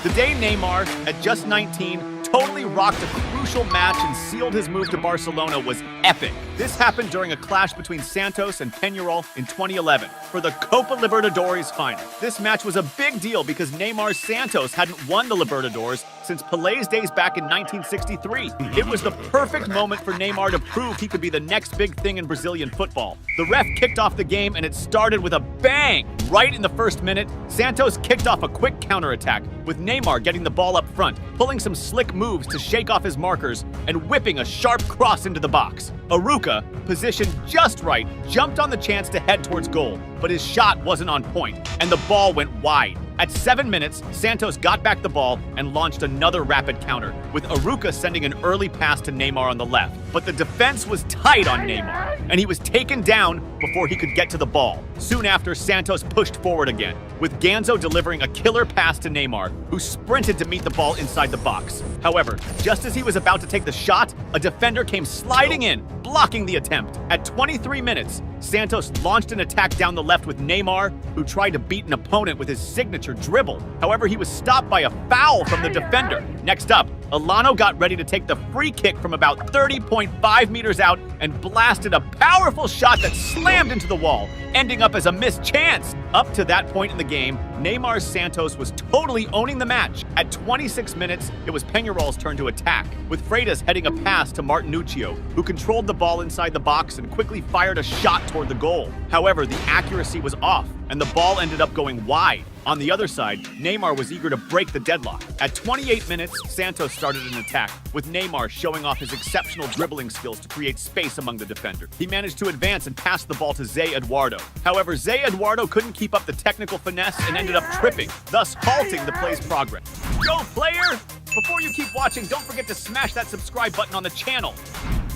The day Neymar, at just 19, totally rocked a crucial match and sealed his move to Barcelona was epic. This happened during a clash between Santos and Peñarol in 2011 for the Copa Libertadores final. This match was a big deal because Neymar's Santos hadn't won the Libertadores since Pelé's days back in 1963. It was the perfect moment for Neymar to prove he could be the next big thing in Brazilian football. The ref kicked off the game and it started with a bang! Right in the first minute, Santos kicked off a quick counterattack, with Neymar getting the ball up front, pulling some slick moves to shake off his markers, and whipping a sharp cross into the box. Aruca, positioned just right, jumped on the chance to head towards goal, but his shot wasn't on point, and the ball went wide. At 7 minutes, Santos got back the ball and launched another rapid counter, with Aruca sending an early pass to Neymar on the left. But the defense was tight on Neymar, and he was taken down before he could get to the ball. Soon after, Santos pushed forward again, with Ganso delivering a killer pass to Neymar, who sprinted to meet the ball inside the box. However, just as he was about to take the shot, a defender came sliding in, blocking the attempt. At 23 minutes, Santos launched an attack down the left with Neymar, who tried to beat an opponent with his signature dribble. However, he was stopped by a foul from the defender. Next up, Elano got ready to take the free kick from about 30.5 meters out and blasted a powerful shot that slammed into the wall, ending up as a missed chance. Up to that point in the game, Neymar's Santos was totally owning the match. At 26 minutes, it was Peñarol's turn to attack, with Freitas heading a pass to Martinuccio, who controlled the ball inside the box and quickly fired a shot toward the goal. However, the accuracy was off, and the ball ended up going wide. On the other side, Neymar was eager to break the deadlock. At 28 minutes, Santos started an attack, with Neymar showing off his exceptional dribbling skills to create space among the defenders. He managed to advance and pass the ball to Zé Eduardo. However, Zé Eduardo couldn't keep up the technical finesse and ended up tripping, thus halting the play's progress. Go, player! Before you keep watching, don't forget to smash that subscribe button on the channel.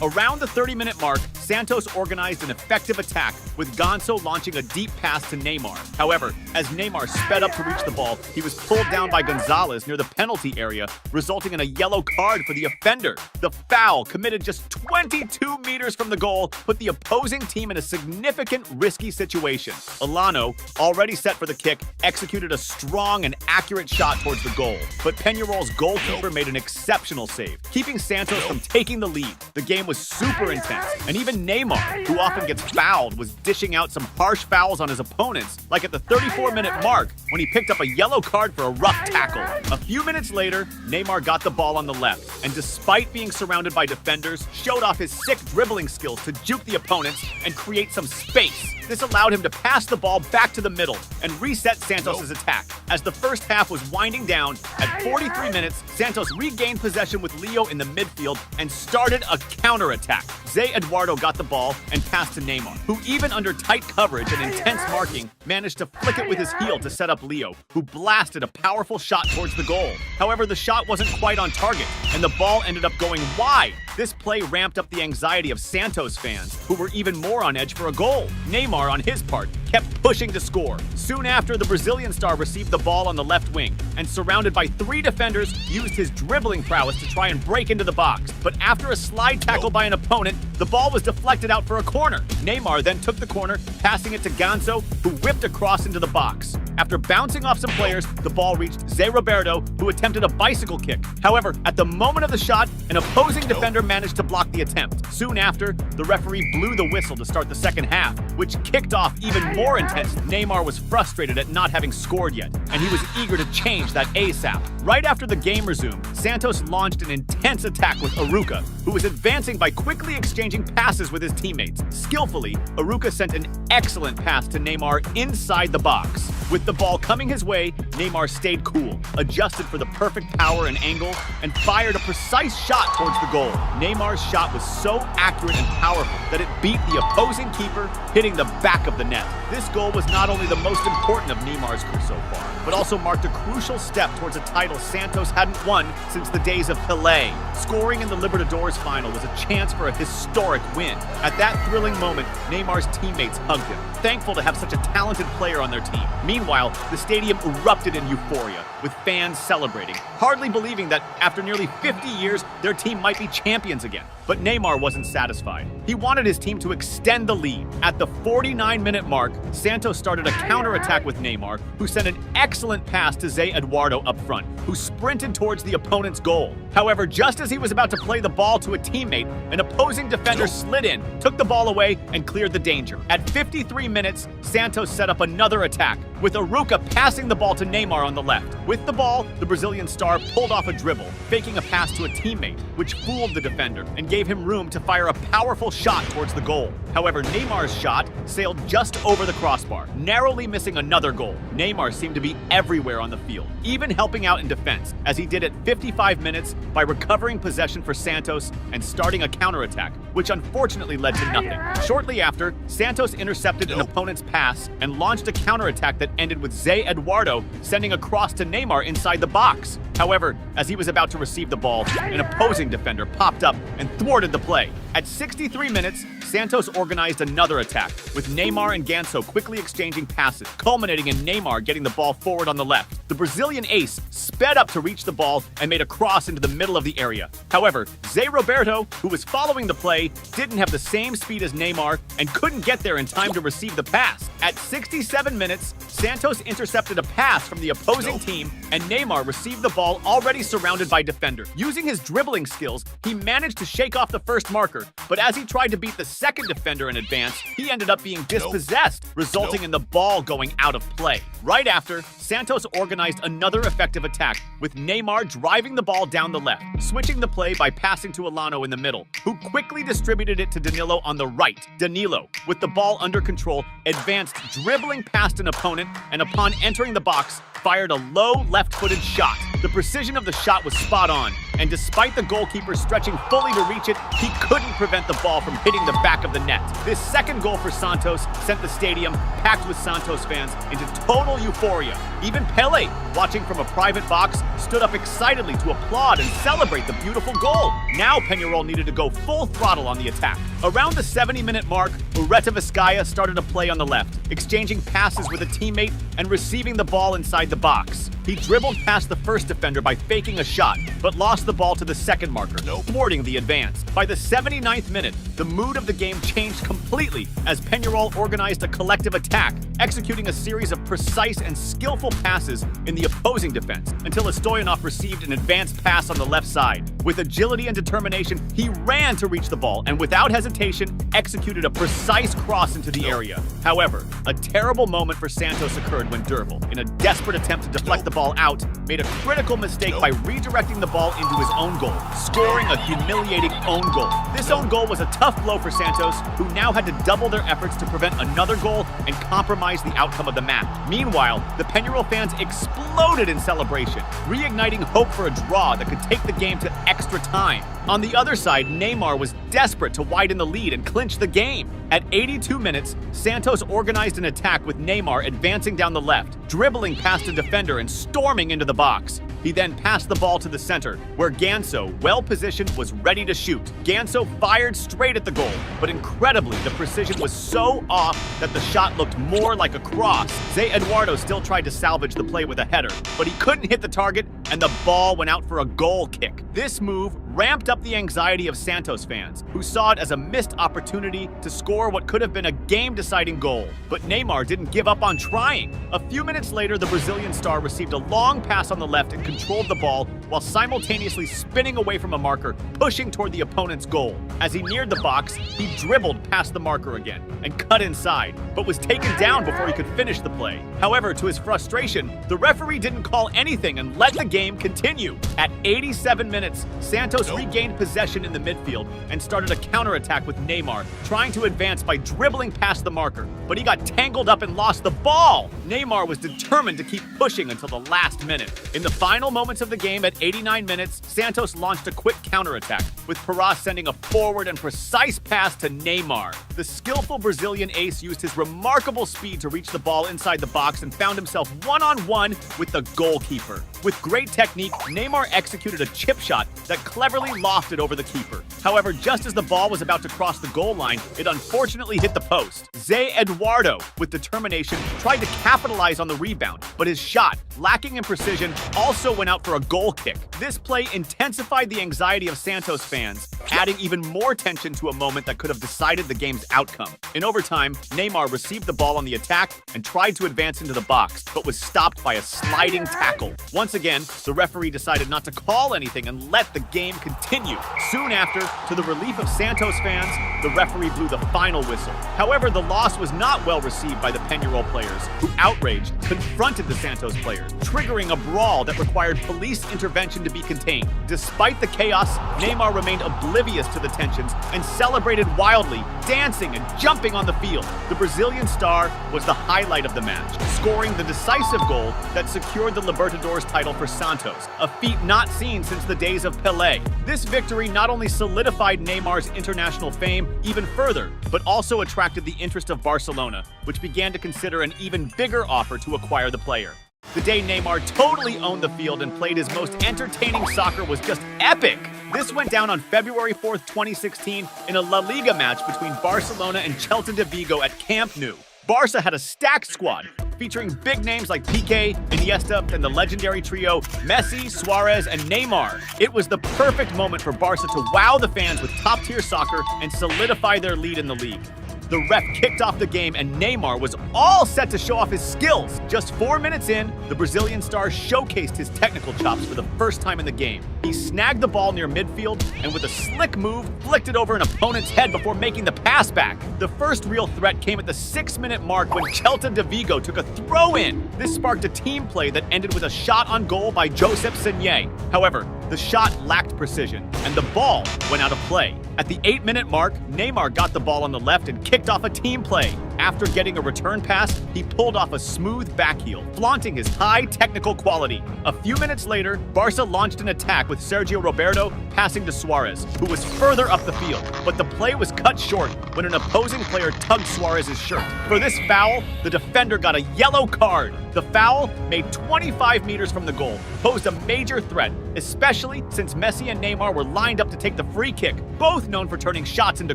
Around the 30-minute mark, Santos organized an effective attack, with Ganso launching a deep pass to Neymar. However, as Neymar sped up to reach the ball, he was pulled down by Gonzalez near the penalty area, resulting in a yellow card for the offender. The foul, committed just 22 meters from the goal, put the opposing team in a significant risky situation. Elano, already set for the kick, executed a strong and accurate shot towards the goal, but Peñarol's goalkeeper made an exceptional save, keeping Santos from taking the lead. The game was super intense, and even Neymar, who often gets fouled, was dishing out some harsh fouls on his opponents, like at the 34-minute mark when he picked up a yellow card for a rough tackle. A few minutes later, Neymar got the ball on the left, and despite being surrounded by defenders, showed off his sick dribbling skills to juke the opponents and create some space. This allowed him to pass the ball back to the middle and reset Santos' attack. As the first half was winding down, at 43 minutes, Santos regained possession with Leo in the midfield and started a counterattack. Zé Eduardo got the ball and passed to Neymar, who even under tight coverage and intense marking, managed to flick it with his heel to set up Leo, who blasted a powerful shot towards the goal. However, the shot wasn't quite on target, and the ball ended up going wide. This play ramped up the anxiety of Santos fans, who were even more on edge for a goal. Neymar, on his part, kept pushing to score. Soon after, the Brazilian star received the ball on the left wing, and surrounded by 3 defenders, used his dribbling prowess to try and break into the box. But after a slide tackle by an opponent, the ball was deflected out for a corner. Neymar then took the corner, passing it to Ganso, who whipped across into the box. After bouncing off some players, the ball reached Zé Roberto, who attempted a bicycle kick. However, at the moment of the shot, an opposing defender managed to block the attempt. Soon after, the referee blew the whistle to start the second half, which kicked off even more intense. Neymar was frustrated at not having scored yet, and he was eager to change that ASAP. Right after the game resumed, Santos launched an intense attack with Aruca, who was advancing by quickly exchanging passes with his teammates. Skillfully, Aruca sent an excellent pass to Neymar inside the box. With the ball coming his way, Neymar stayed cool, adjusted for the perfect power and angle, and fired a precise shot towards the goal. Neymar's shot was so accurate and powerful that it beat the opposing keeper, hitting the back of the net. This goal was not only the most important of Neymar's career so far, but also marked a crucial step towards a title Santos hadn't won since the days of Pelé. Scoring in the Libertadores final was a chance for a historic win. At that thrilling moment, Neymar's teammates hugged him, thankful to have such a talented player on their team. Meanwhile, the stadium erupted in euphoria, with fans celebrating, hardly believing that after nearly 50 years, their team might be champions again. But Neymar wasn't satisfied. He wanted his team to extend the lead. At the 49-minute mark, Santos started a counterattack with Neymar, who sent an excellent pass to Zé Eduardo up front, who sprinted towards the opponent's goal. However, just as he was about to play the ball to a teammate, an opposing defender slid in, took the ball away, and cleared the danger. At 53 minutes, Santos set up another attack, with Aruca passing the ball to Neymar on the left. With the ball, the Brazilian star pulled off a dribble, faking a pass to a teammate, which fooled the defender and gave him room to fire a powerful shot towards the goal. However, Neymar's shot sailed just over the crossbar, narrowly missing another goal. Neymar seemed to be everywhere on the field, even helping out in defense, as he did at 55 minutes by recovering possession for Santos and starting a counterattack, which unfortunately led to nothing. Shortly after, Santos intercepted an opponent's pass and launched a counterattack that ended with Zé Eduardo sending a cross to Neymar inside the box. However, as he was about to receive the ball, an opposing defender popped up and thwarted the play. At 63 minutes, Santos organized another attack, with Neymar and Ganso quickly exchanging passes, culminating in Neymar getting the ball forward on the left. The Brazilian ace sped up to reach the ball and made a cross into the middle of the area. However, Zé Roberto, who was following the play, didn't have the same speed as Neymar and couldn't get there in time to receive the pass. At 67 minutes, Santos intercepted a pass from the opposing team, and Neymar received the ball already surrounded by defenders. Using his dribbling skills, he managed to shake off the first marker, but as he tried to beat the second defender in advance, he ended up being dispossessed, resulting in the ball going out of play. Right after, Santos organized another effective attack, with Neymar driving the ball down the left, switching the play by passing to Elano in the middle, who quickly distributed it to Danilo on the right. Danilo, with the ball under control, advanced dribbling past an opponent, and upon entering the box, fired a low left-footed shot. The precision of the shot was spot on, and despite the goalkeeper stretching fully to reach it, he couldn't prevent the ball from hitting the back of the net. This second goal for Santos sent the stadium, packed with Santos fans, into total euphoria. Even Pele, watching from a private box, stood up excitedly to applaud and celebrate the beautiful goal. Now Peñarol needed to go full throttle on the attack. Around the 70-minute mark, Ureta Vizcaya started a play on the left, exchanging passes with a teammate and receiving the ball inside the box. He dribbled past the first defender by faking a shot, but lost the ball to the second marker, thwarting the advance. By the 79th minute, the mood of the game changed completely as Peñarol organized a collective attack, executing a series of precise and skillful passes in the opposing defense until Stoyanov received an advanced pass on the left side. With agility and determination, he ran to reach the ball and without hesitation executed a precise cross into the area. However, a terrible moment for Santos occurred when Derval, in a desperate attempt to deflect the ball out, made a critical mistake by redirecting the ball into his own goal, scoring a humiliating own goal. This own goal was a tough blow for Santos, who now had to double their efforts to prevent another goal and compromise the outcome of the match. Meanwhile, the Peñarol fans exploded in celebration, reigniting hope for a draw that could take the game to extra time. On the other side, Neymar was desperate to widen the lead and clinch the game. At 82 minutes, Santos organized an attack with Neymar advancing down the left, dribbling past a defender and storming into the box. He then passed the ball to the center, where Ganso, well-positioned, was ready to shoot. Ganso fired straight at the goal, but incredibly, the precision was so off that the shot looked more like a cross. Zé Eduardo still tried to salvage the play with a header, but he couldn't hit the target, and the ball went out for a goal kick. This move ramped up the anxiety of Santos fans, who saw it as a missed opportunity to score what could have been a game-deciding goal. But Neymar didn't give up on trying. A few minutes later, the Brazilian star received a long pass on the left and controlled the ball while simultaneously spinning away from a marker, pushing toward the opponent's goal. As he neared the box, he dribbled past the marker again and cut inside, but was taken down before he could finish the play. However, to his frustration, the referee didn't call anything and let the game continue. At 87 minutes, Santos regained possession in the midfield and started a counterattack with Neymar, trying to advance by dribbling past the marker, but he got tangled up and lost the ball. Neymar was determined to keep pushing until the last minute. In the final moments of the game at 89 minutes, Santos launched a quick counterattack, with Pará sending a forward and precise pass to Neymar. The skillful Brazilian ace used his remarkable speed to reach the ball inside the box and found himself one-on-one with the goalkeeper. With great technique, Neymar executed a chip shot that cleverly lofted over the keeper. However, just as the ball was about to cross the goal line, it unfortunately hit the post. Zé Eduardo, with determination, tried to capitalize on the rebound, but his shot, lacking in precision, also went out for a goal kick. This play intensified the anxiety of Santos fans, adding even more tension to a moment that could have decided the game's outcome. In overtime, Neymar received the ball on the attack and tried to advance into the box, but was stopped by a sliding tackle. Once again, the referee decided not to call anything and let the game continue. Soon after, to the relief of Santos fans, the referee blew the final whistle. However, the loss was not well received by the Peñarol players, who, outraged, confronted the Santos players, triggering a brawl that required police intervention to be contained. Despite the chaos, Neymar remained oblivious to the tensions and celebrated wildly, dancing and jumping on the field. The Brazilian star was the highlight of the match, scoring the decisive goal that secured the Libertadores title for Santos, a feat not seen since the days of Pelé. This victory not only solidified Neymar's international fame even further, but also attracted the interest of Barcelona, which began to consider an even bigger offer to acquire the player. The day Neymar totally owned the field and played his most entertaining soccer was just epic. This went down on February 4th, 2016 in a La Liga match between Barcelona and Celta de Vigo at Camp Nou. Barca had a stacked squad, featuring big names like Piqué, Iniesta, and the legendary trio Messi, Suarez, and Neymar. It was the perfect moment for Barca to wow the fans with top-tier soccer and solidify their lead in the league. The ref kicked off the game and Neymar was all set to show off his skills. Just 4 minutes in, the Brazilian star showcased his technical chops for the first time in the game. He snagged the ball near midfield and with a slick move, flicked it over an opponent's head before making the pass back. The first real threat came at the 6-minute mark when Celta de Vigo took a throw-in. This sparked a team play that ended with a shot on goal by Josep Saint-Germain. However, the shot lacked precision, and the ball went out of play. At the 8-minute mark, Neymar got the ball on the left and kicked off a team play. After getting a return pass, he pulled off a smooth backheel, flaunting his high technical quality. A few minutes later, Barca launched an attack with Sergio Roberto passing to Suarez, who was further up the field. But the play was cut short when an opposing player tugged Suarez's shirt. For this foul, the defender got a yellow card. The foul, made 25 meters from the goal, posed a major threat, especially since Messi and Neymar were lined up to take the free kick, both known for turning shots into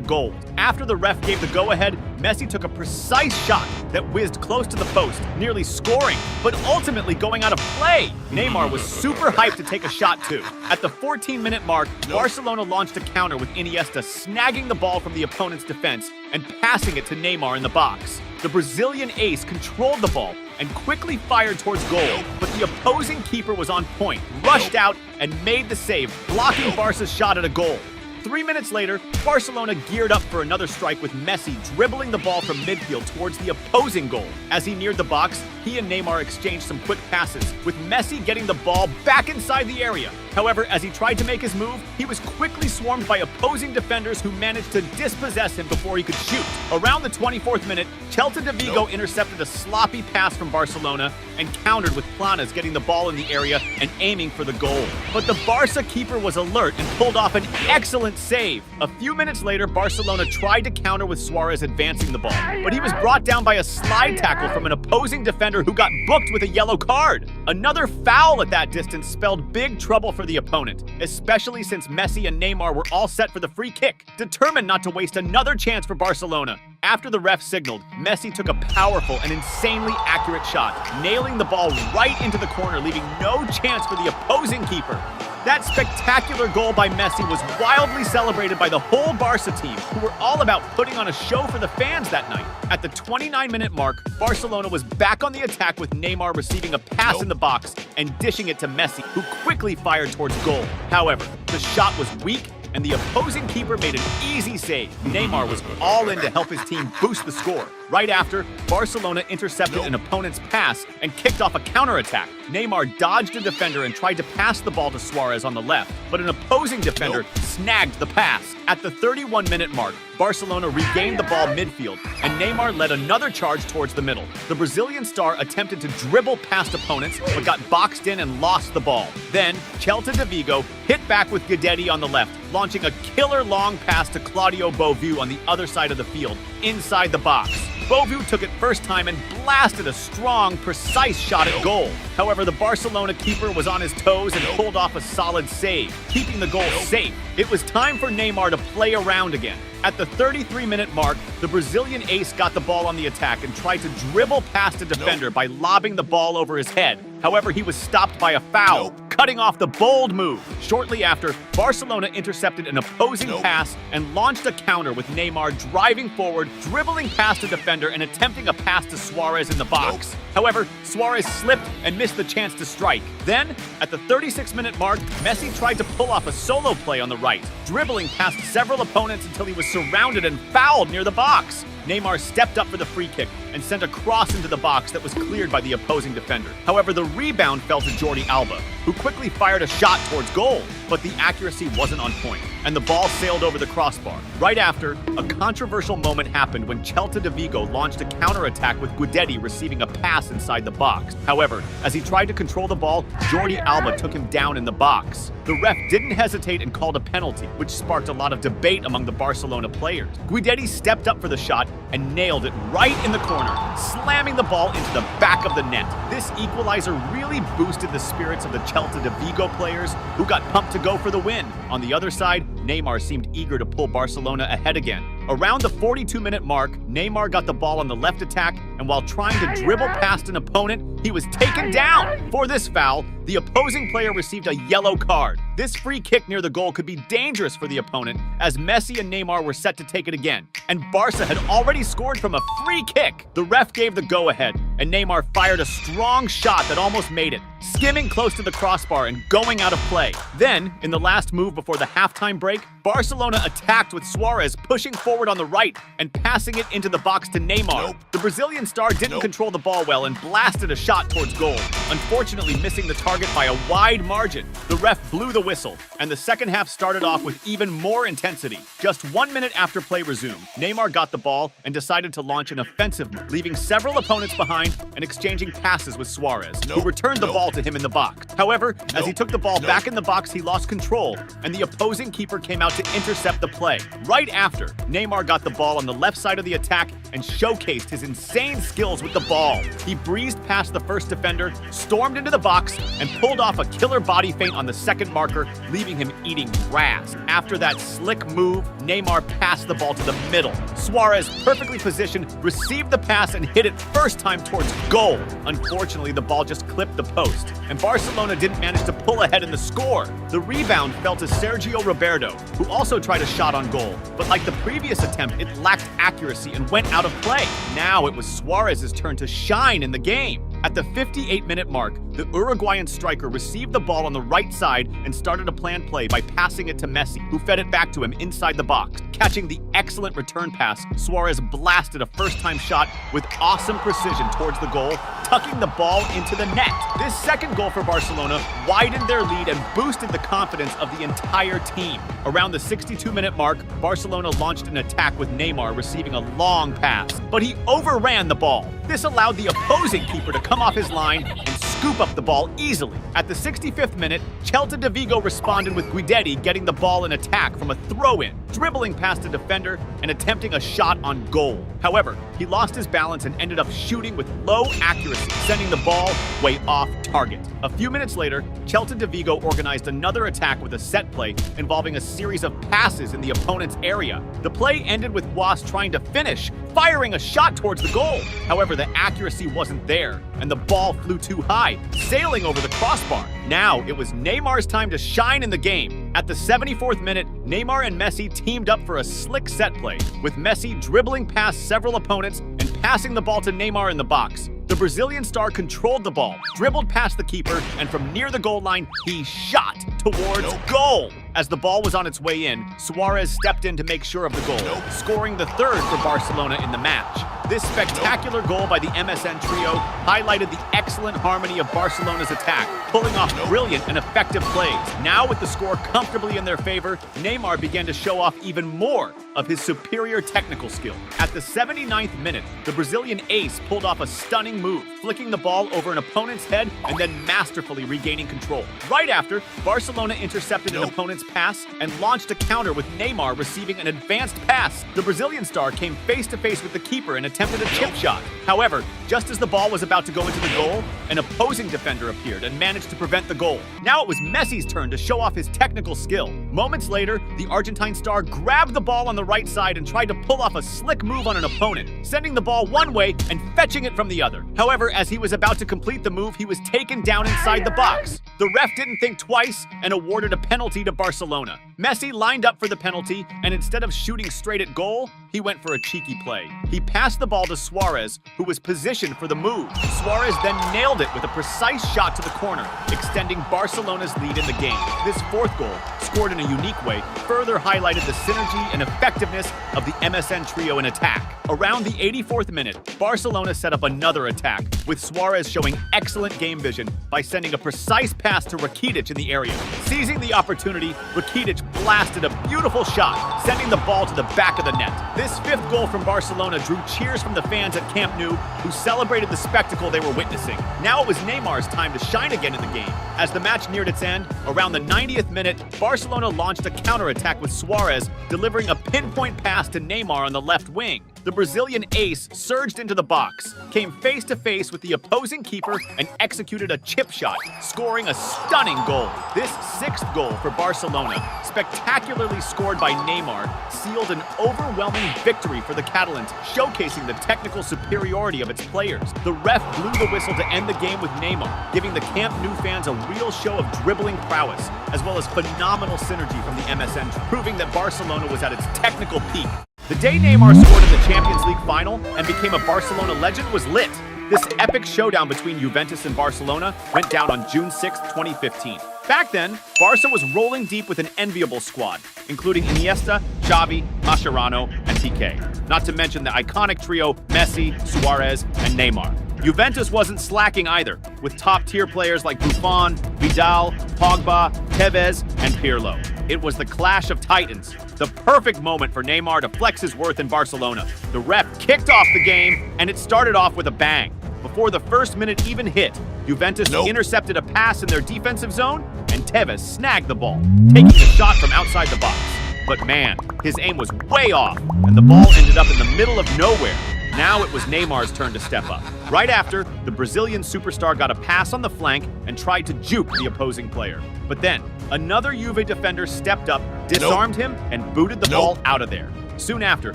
goals. After the ref gave the go-ahead, Messi took a precise shot that whizzed close to the post, nearly scoring, but ultimately going out of play. Neymar was super hyped to take a shot too. At the 14-minute mark, Barcelona launched a counter with Iniesta snagging the ball from the opponent's defense and passing it to Neymar in the box. The Brazilian ace controlled the ball and quickly fired towards goal, but the opposing keeper was on point, rushed out, and made the save, blocking Barca's shot at a goal. 3 minutes later, Barcelona geared up for another strike with Messi dribbling the ball from midfield towards the opposing goal. As he neared the box, he and Neymar exchanged some quick passes, with Messi getting the ball back inside the area. However, as he tried to make his move, he was quickly swarmed by opposing defenders who managed to dispossess him before he could shoot. Around the 24th minute, Celta de Vigo intercepted a sloppy pass from Barcelona and countered with Planas getting the ball in the area and aiming for the goal. But the Barca keeper was alert and pulled off an excellent save. A few minutes later, Barcelona tried to counter with Suarez advancing the ball, but he was brought down by a slide tackle from an opposing defender who got booked with a yellow card. Another foul at that distance spelled big trouble for the opponent, especially since Messi and Neymar were all set for the free kick, determined not to waste another chance for Barcelona. After the ref signaled, Messi took a powerful and insanely accurate shot, nailing the ball right into the corner, leaving no chance for the opposing keeper. That spectacular goal by Messi was wildly celebrated by the whole Barca team, who were all about putting on a show for the fans that night. At the 29-minute mark, Barcelona was back on the attack with Neymar receiving a pass in the box and dishing it to Messi, who quickly fired towards goal. However, the shot was weak and the opposing keeper made an easy save. Neymar was all in to help his team boost the score. Right after, Barcelona intercepted an opponent's pass and kicked off a counterattack. Neymar dodged a defender and tried to pass the ball to Suarez on the left, but an opposing defender snagged the pass. At the 31-minute mark, Barcelona regained the ball midfield, and Neymar led another charge towards the middle. The Brazilian star attempted to dribble past opponents, but got boxed in and lost the ball. Then, Celta de Vigo hit back with Guedetti on the left, launching a killer long pass to Claudio Boviu on the other side of the field, inside the box. Boviu took it first time and blasted a strong, precise shot at goal. However, the Barcelona keeper was on his toes and pulled off a solid save, keeping the goal safe. It was time for Neymar to play around again. At the 33-minute mark, the Brazilian ace got the ball on the attack and tried to dribble past a defender by lobbing the ball over his head. However, he was stopped by a foul, cutting off the bold move. Shortly after, Barcelona intercepted an opposing pass and launched a counter with Neymar driving forward, dribbling past a defender and attempting a pass to Suarez in the box. However, Suarez slipped and missed the chance to strike. Then, at the 36-minute mark, Messi tried to pull off a solo play on the right, dribbling past several opponents until he was surrounded and fouled near the box. Neymar stepped up for the free kick and sent a cross into the box that was cleared by the opposing defender. However, the rebound fell to Jordi Alba, who quickly fired a shot towards goal, but the accuracy wasn't on point, and the ball sailed over the crossbar. Right after, a controversial moment happened when Celta de Vigo launched a counterattack with Guidetti receiving a pass inside the box. However, as he tried to control the ball, Jordi Alba took him down in the box. The ref didn't hesitate and called a penalty, which sparked a lot of debate among the Barcelona players. Guidetti stepped up for the shot and nailed it right in the corner, slamming the ball into the back of the net. This equalizer really boosted the spirits of the Celta de Vigo players, who got pumped to go for the win. On the other side, Neymar seemed eager to pull Barcelona ahead again. Around the 42-minute mark, Neymar got the ball on the left attack, and while trying to dribble past an opponent, he was taken down. For this foul, the opposing player received a yellow card. This free kick near the goal could be dangerous for the opponent, as Messi and Neymar were set to take it again, and Barca had already scored from a free kick. The ref gave the go-ahead, and Neymar fired a strong shot that almost made it, skimming close to the crossbar and going out of play. Then, in the last move before the halftime break, Barcelona attacked with Suarez pushing forward on the right and passing it into the box to Neymar. The Brazilian star didn't control the ball well and blasted a shot towards goal, unfortunately missing the target by a wide margin. The ref blew the whistle, and the second half started off with even more intensity. Just 1 minute after play resumed, Neymar got the ball and decided to launch an offensive move, leaving several opponents behind and exchanging passes with Suarez, who returned the ball to him in the box. However, as he took the ball back in the box, he lost control, and the opposing keeper came out to intercept the play. Right after, Neymar got the ball on the left side of the attack and showcased his insane skills with the ball. He breezed past the first defender, stormed into the box, and pulled off a killer body feint on the second marker, leaving him eating grass. After that slick move, Neymar passed the ball to the middle. Suarez, perfectly positioned, received the pass and hit it first time towards goal. Unfortunately, the ball just clipped the post, and Barcelona didn't manage to pull ahead in the score. The rebound fell to Sergio Roberto, who also tried a shot on goal, but like the previous attempt, it lacked accuracy and went out of play. Now it was Suarez's turn to shine in the game. At the 58-minute mark, the Uruguayan striker received the ball on the right side and started a planned play by passing it to Messi, who fed it back to him inside the box. Catching the excellent return pass, Suarez blasted a first-time shot with awesome precision towards the goal, tucking the ball into the net. This second goal for Barcelona widened their lead and boosted the confidence of the entire team. Around the 62-minute mark, Barcelona launched an attack with Neymar receiving a long pass, but he overran the ball. This allowed the opposing keeper to come off his line and scoop up the ball easily. At the 65th minute, Celta de Vigo responded with Guidetti getting the ball in attack from a throw-in, dribbling past a defender and attempting a shot on goal. However, he lost his balance and ended up shooting with low accuracy, sending the ball way off target. A few minutes later, Celta de Vigo organized another attack with a set play involving a series of passes in the opponent's area. The play ended with Was trying to finish, firing a shot towards the goal. However, the accuracy wasn't there, and the ball flew too high, sailing over the crossbar. Now, it was Neymar's time to shine in the game. At the 74th minute, Neymar and Messi teamed up for a slick set play, with Messi dribbling past several opponents and passing the ball to Neymar in the box. The Brazilian star controlled the ball, dribbled past the keeper, and from near the goal line, he shot towards goal. As the ball was on its way in, Suarez stepped in to make sure of the goal, scoring the third for Barcelona in the match. This spectacular goal by the MSN trio highlighted the excellent harmony of Barcelona's attack, pulling off brilliant and effective plays. Now, with the score comfortably in their favor, Neymar began to show off even more of his superior technical skill. At the 79th minute, the Brazilian ace pulled off a stunning move, flicking the ball over an opponent's head and then masterfully regaining control. Right after, Barcelona intercepted an opponent's pass and launched a counter with Neymar receiving an advanced pass. The Brazilian star came face-to-face with the keeper and attempted a chip shot. However, just as the ball was about to go into the goal, an opposing defender appeared and managed to prevent the goal. Now it was Messi's turn to show off his technical skill. Moments later, the Argentine star grabbed the ball on the right side and tried to pull off a slick move on an opponent, sending the ball one way and fetching it from the other. However, as he was about to complete the move, he was taken down inside the box. The ref didn't think twice and awarded a penalty to Barcelona. Messi lined up for the penalty, and instead of shooting straight at goal, he went for a cheeky play. He passed the ball to Suarez, who was positioned for the move. Suarez then nailed it with a precise shot to the corner, extending Barcelona's lead in the game. This fourth goal, scored in a unique way, further highlighted the synergy and effectiveness of the MSN trio in attack. Around the 84th minute, Barcelona set up another attack, with Suarez showing excellent game vision by sending a precise pass to Rakitic in the area. Seizing the opportunity, Rakitic blasted a beautiful shot, sending the ball to the back of the net. This fifth goal from Barcelona drew cheers from the fans at Camp Nou, who celebrated the spectacle they were witnessing. Now it was Neymar's time to shine again in the game. As the match neared its end, around the 90th minute, Barcelona launched a counterattack with Suarez delivering a pinpoint pass to Neymar on the left wing. The Brazilian ace surged into the box, came face-to-face with the opposing keeper, and executed a chip shot, scoring a stunning goal. This sixth goal for Barcelona, spectacularly scored by Neymar, sealed an overwhelming victory for the Catalans, showcasing the technical superiority of its players. The ref blew the whistle to end the game with Neymar, giving the Camp Nou fans a real show of dribbling prowess, as well as phenomenal synergy from the MSN, proving that Barcelona was at its technical peak. The day Neymar scored in the Champions League final and became a Barcelona legend was lit. This epic showdown between Juventus and Barcelona went down on June 6, 2015. Back then, Barca was rolling deep with an enviable squad, including Iniesta, Xavi, Mascherano, and TK. Not to mention the iconic trio Messi, Suarez, and Neymar. Juventus wasn't slacking either, with top-tier players like Buffon, Vidal, Pogba, Tevez, and Pirlo. It was the clash of titans, the perfect moment for Neymar to flex his worth in Barcelona. The ref kicked off the game, and it started off with a bang. Before the first minute even hit, Juventus intercepted a pass in their defensive zone, and Tevez snagged the ball, taking a shot from outside the box. But man, his aim was way off, and the ball ended up in the middle of nowhere. Now it was Neymar's turn to step up. Right after, the Brazilian superstar got a pass on the flank and tried to juke the opposing player. But then, another Juve defender stepped up, disarmed him, and booted the ball out of there. Soon after,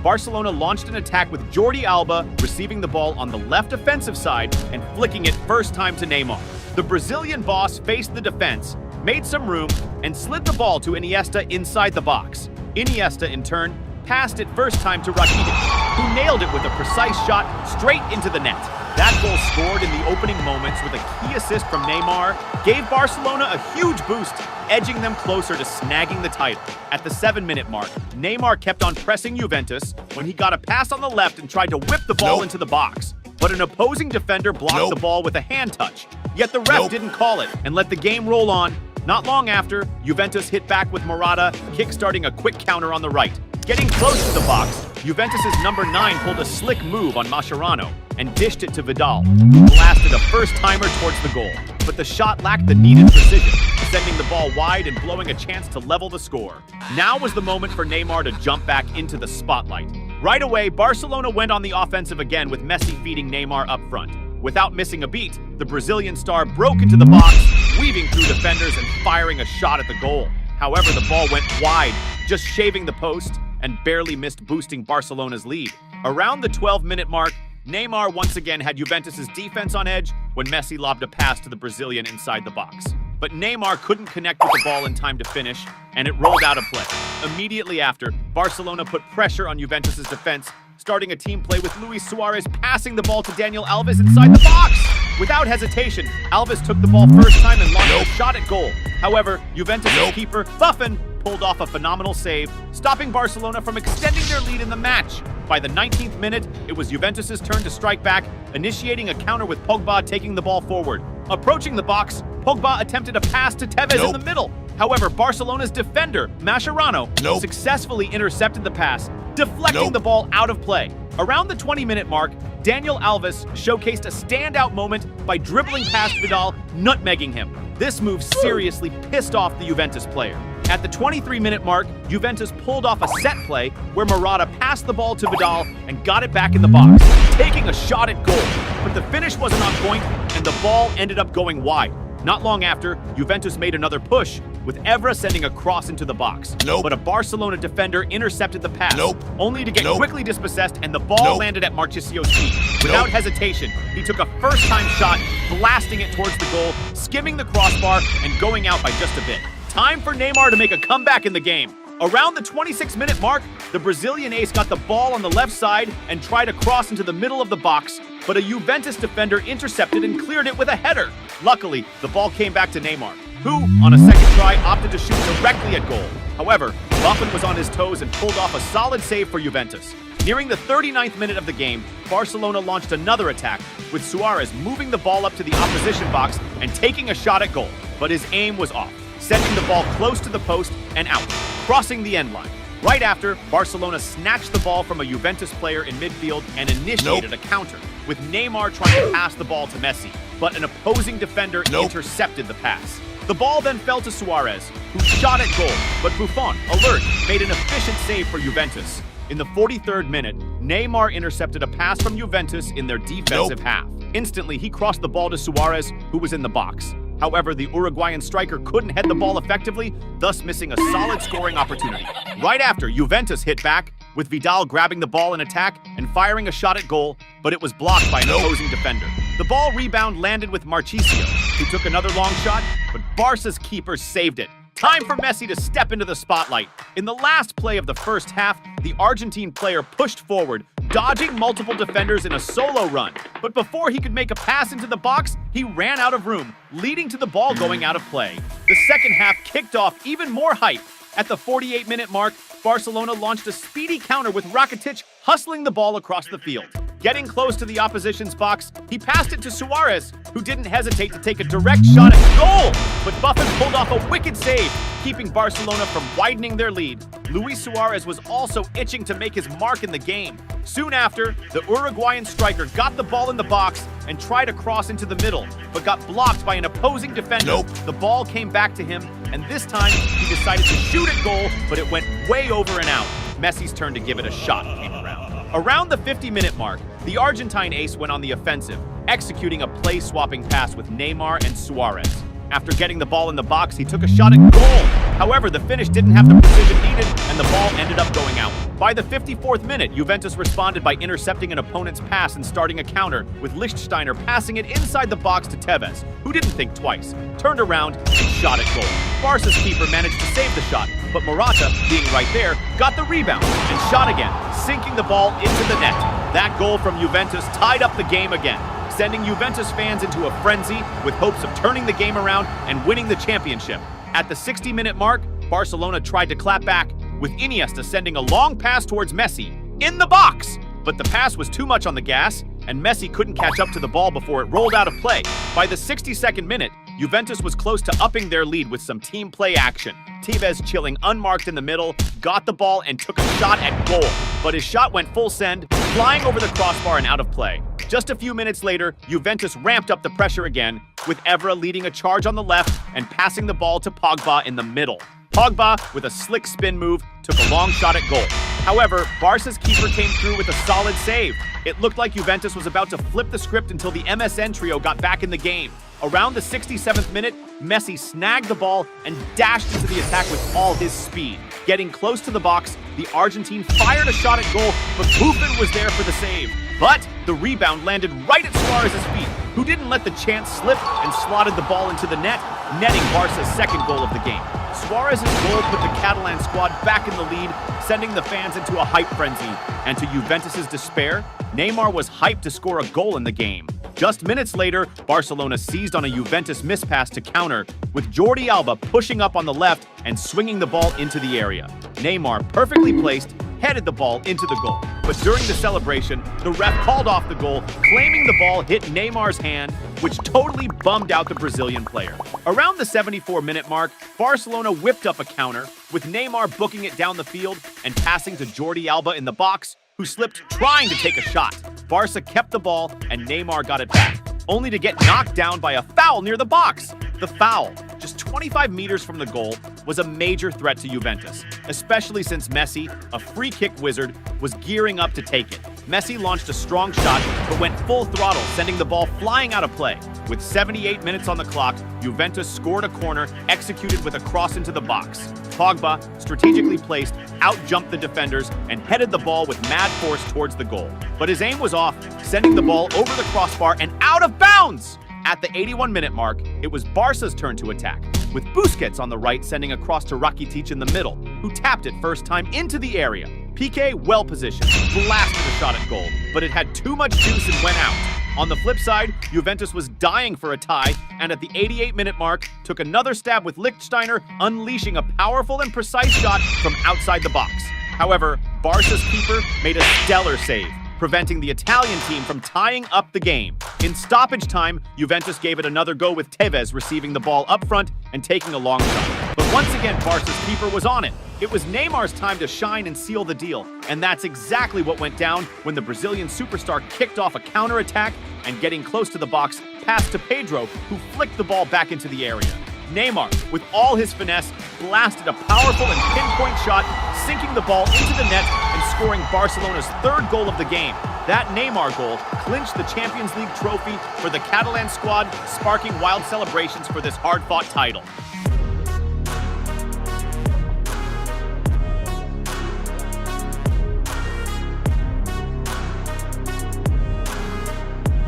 Barcelona launched an attack with Jordi Alba receiving the ball on the left offensive side and flicking it first time to Neymar. The Brazilian boss faced the defense, made some room, and slid the ball to Iniesta inside the box. Iniesta, in turn, passed it first time to Rakitic, who nailed it with a precise shot straight into the net. That goal, scored in the opening moments with a key assist from Neymar, gave Barcelona a huge boost, edging them closer to snagging the title. At the 7-minute mark, Neymar kept on pressing Juventus when he got a pass on the left and tried to whip the ball into the box. But an opposing defender blocked the ball with a hand touch. Yet the ref didn't call it and let the game roll on. Not long after, Juventus hit back with Morata, kick-starting a quick counter on the right. Getting close to the box, Juventus' number 9 pulled a slick move on Mascherano and dished it to Vidal, who blasted a first-timer towards the goal. But the shot lacked the needed precision, sending the ball wide and blowing a chance to level the score. Now was the moment for Neymar to jump back into the spotlight. Right away, Barcelona went on the offensive again with Messi feeding Neymar up front. Without missing a beat, the Brazilian star broke into the box, weaving through defenders and firing a shot at the goal. However, the ball went wide, just shaving the post, and barely missed boosting Barcelona's lead. Around the 12-minute mark, Neymar once again had Juventus' defense on edge when Messi lobbed a pass to the Brazilian inside the box. But Neymar couldn't connect with the ball in time to finish, and it rolled out of play. Immediately after, Barcelona put pressure on Juventus' defense, starting a team play with Luis Suarez passing the ball to Daniel Alves inside the box. Without hesitation, Alves took the ball first time and launched a shot at goal. However, Juventus' keeper, Buffon, pulled off a phenomenal save, stopping Barcelona from extending their lead in the match. By the 19th minute, it was Juventus' turn to strike back, initiating a counter with Pogba taking the ball forward. Approaching the box, Pogba attempted a pass to Tevez in the middle. However, Barcelona's defender, Mascherano, successfully intercepted the pass, deflecting the ball out of play. Around the 20-minute mark, Daniel Alves showcased a standout moment by dribbling past Vidal, nutmegging him. This move seriously pissed off the Juventus player. At the 23-minute mark, Juventus pulled off a set play where Morata passed the ball to Vidal and got it back in the box, taking a shot at goal. But the finish wasn't on point, and the ball ended up going wide. Not long after, Juventus made another push, with Evra sending a cross into the box. But a Barcelona defender intercepted the pass, only to get quickly dispossessed, and the ball landed at Marchisio's feet. Without hesitation, he took a first-time shot, blasting it towards the goal, skimming the crossbar, and going out by just a bit. Time for Neymar to make a comeback in the game. Around the 26-minute mark, the Brazilian ace got the ball on the left side and tried to cross into the middle of the box, but a Juventus defender intercepted and cleared it with a header. Luckily, the ball came back to Neymar, who, on a second try, opted to shoot directly at goal. However, Buffon was on his toes and pulled off a solid save for Juventus. Nearing the 39th minute of the game, Barcelona launched another attack, with Suarez moving the ball up to the opposition box and taking a shot at goal, but his aim was off, sending the ball close to the post and out, crossing the end line. Right after, Barcelona snatched the ball from a Juventus player in midfield and initiated a counter, with Neymar trying to pass the ball to Messi, but an opposing defender intercepted the pass. The ball then fell to Suarez, who shot at goal, but Buffon, alert, made an efficient save for Juventus. In the 43rd minute, Neymar intercepted a pass from Juventus in their defensive half. Instantly, he crossed the ball to Suarez, who was in the box. However, the Uruguayan striker couldn't head the ball effectively, thus missing a solid scoring opportunity. Right after, Juventus hit back, with Vidal grabbing the ball in attack and firing a shot at goal, but it was blocked by an opposing defender. The ball rebound landed with Marchisio, who took another long shot, but Barca's keeper saved it. Time for Messi to step into the spotlight. In the last play of the first half, the Argentine player pushed forward, dodging multiple defenders in a solo run. But before he could make a pass into the box, he ran out of room, leading to the ball going out of play. The second half kicked off even more hype. At the 48-minute mark, Barcelona launched a speedy counter with Rakitic hustling the ball across the field. Getting close to the opposition's box, he passed it to Suarez, who didn't hesitate to take a direct shot at goal. But Buffon pulled off a wicked save, keeping Barcelona from widening their lead. Luis Suarez was also itching to make his mark in the game. Soon after, the Uruguayan striker got the ball in the box and tried to cross into the middle, but got blocked by an opposing defender. The ball came back to him, and this time he decided to shoot at goal, but it went way over and out. Messi's turn to give it a shot came around. Around the 50-minute mark, the Argentine ace went on the offensive, executing a play-swapping pass with Neymar and Suarez. After getting the ball in the box, he took a shot at goal. However, the finish didn't have the precision needed, and the ball ended up going out. By the 54th minute, Juventus responded by intercepting an opponent's pass and starting a counter, with Lichtsteiner passing it inside the box to Tevez, who didn't think twice, turned around, and shot at goal. Barca's keeper managed to save the shot, but Morata, being right there, got the rebound and shot again, sinking the ball into the net. That goal from Juventus tied up the game again, sending Juventus fans into a frenzy with hopes of turning the game around and winning the championship. At the 60-minute mark, Barcelona tried to clap back, with Iniesta sending a long pass towards Messi, in the box! But the pass was too much on the gas, and Messi couldn't catch up to the ball before it rolled out of play. By the 62nd minute, Juventus was close to upping their lead with some team play action. Tevez, chilling unmarked in the middle, got the ball and took a shot at goal, but his shot went full send, flying over the crossbar and out of play. Just a few minutes later, Juventus ramped up the pressure again, with Evra leading a charge on the left and passing the ball to Pogba in the middle. Pogba, with a slick spin move, took a long shot at goal. However, Barca's keeper came through with a solid save. It looked like Juventus was about to flip the script until the MSN trio got back in the game. Around the 67th minute, Messi snagged the ball and dashed into the attack with all his speed. Getting close to the box, the Argentine fired a shot at goal, but Buffon was there for the save. But the rebound landed right at Suarez's feet, who didn't let the chance slip and slotted the ball into the net, netting Barca's second goal of the game. Suarez's goal put the Catalan squad back in the lead, sending the fans into a hype frenzy. And to Juventus's despair, Neymar was hyped to score a goal in the game. Just minutes later, Barcelona seized on a Juventus mispass to counter, with Jordi Alba pushing up on the left and swinging the ball into the area. Neymar, perfectly placed, headed the ball into the goal. But during the celebration, the ref called off the goal, claiming the ball hit Neymar's hand, which totally bummed out the Brazilian player. Around the 74-minute mark, Barcelona whipped up a counter, with Neymar booking it down the field and passing to Jordi Alba in the box, who slipped trying to take a shot. Barca kept the ball and Neymar got it back, only to get knocked down by a foul near the box. The foul, just 25 meters from the goal, was a major threat to Juventus, especially since Messi, a free kick wizard, was gearing up to take it. Messi launched a strong shot, but went full throttle, sending the ball flying out of play. With 78 minutes on the clock, Juventus scored a corner, executed with a cross into the box. Pogba, strategically placed, out-jumped the defenders and headed the ball with mad force towards the goal. But his aim was off, sending the ball over the crossbar and out of bounds! At the 81-minute mark, it was Barca's turn to attack, with Busquets on the right sending a cross to Rakitic in the middle, who tapped it first time into the area. Piqué, well-positioned, blasted a shot at goal, but it had too much juice and went out. On the flip side, Juventus was dying for a tie, and at the 88-minute mark, took another stab with Lichtsteiner, unleashing a powerful and precise shot from outside the box. However, Barca's keeper made a stellar save, preventing the Italian team from tying up the game. In stoppage time, Juventus gave it another go with Tevez receiving the ball up front and taking a long shot. But once again, Barca's keeper was on it. It was Neymar's time to shine and seal the deal, and that's exactly what went down when the Brazilian superstar kicked off a counterattack and, getting close to the box, passed to Pedro, who flicked the ball back into the area. Neymar, with all his finesse, blasted a powerful and pinpoint shot, sinking the ball into the net and scoring Barcelona's third goal of the game. That Neymar goal clinched the Champions League trophy for the Catalan squad, sparking wild celebrations for this hard-fought title.